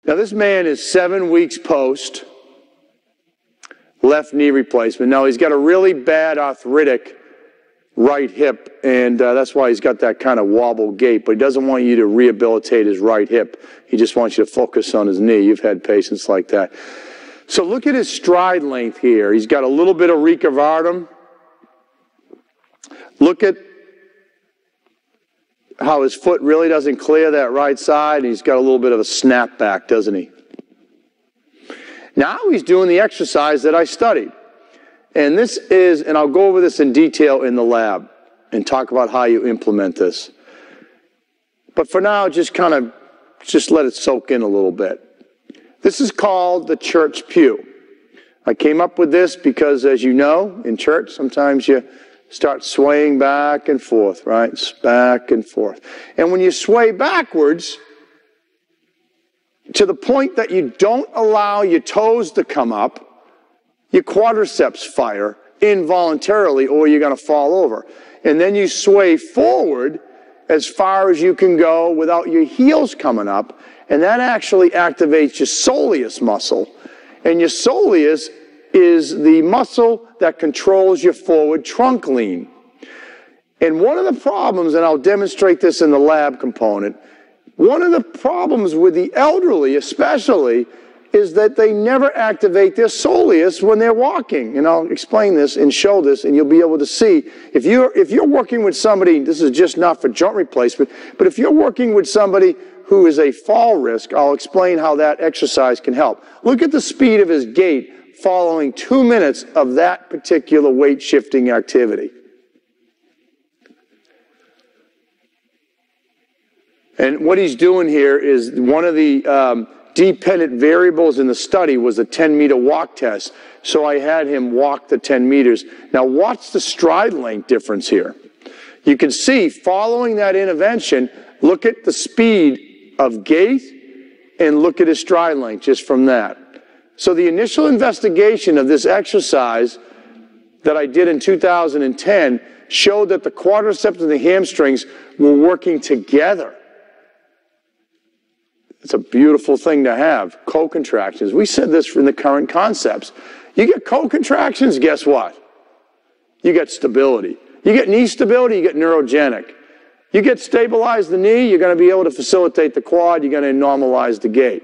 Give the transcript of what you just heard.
Now this man is 7 weeks post left knee replacement. Now he's got a really bad arthritic right hip, and that's why he's got that kind of wobble gait, but he doesn't want you to rehabilitate his right hip. He just wants you to focus on his knee. You've had patients like that. So look at his stride length here. He's got a little bit of recurvatum. Look at how his foot really doesn't clear that right side, and he's got a little bit of a snapback, doesn't he? Now he's doing the exercise that I studied. And this is, and I'll go over this in detail in the lab and talk about how you implement this. But for now, just let it soak in a little bit. This is called the church pew. I came up with this because, as you know, in church, sometimes you start swaying back and forth, right? Back and forth. And when you sway backwards, to the point that you don't allow your toes to come up, your quadriceps fire involuntarily, or you're going to fall over. And then you sway forward as far as you can go without your heels coming up, and that actually activates your soleus muscle. And your soleus is the muscle that controls your forward trunk lean. And one of the problems, and I'll demonstrate this in the lab component, one of the problems with the elderly especially is that they never activate their soleus when they're walking. And I'll explain this and show this, and you'll be able to see. If you're working with somebody, this is just not for joint replacement, but if you're working with somebody who is a fall risk, I'll explain how that exercise can help. Look at the speed of his gait following 2 minutes of that particular weight shifting activity. And what he's doing here is one of the dependent variables in the study was a 10-meter walk test. So I had him walk the 10 meters. Now watch the stride length difference here. You can see following that intervention, look at the speed of gait and look at his stride length just from that. So the initial investigation of this exercise that I did in 2010 showed that the quadriceps and the hamstrings were working together. It's a beautiful thing to have, co-contractions. We said this in the current concepts. You get co-contractions, guess what? You get stability. You get knee stability, you get neurogenic. You get stabilized the knee, you're going to be able to facilitate the quad, you're going to normalize the gait.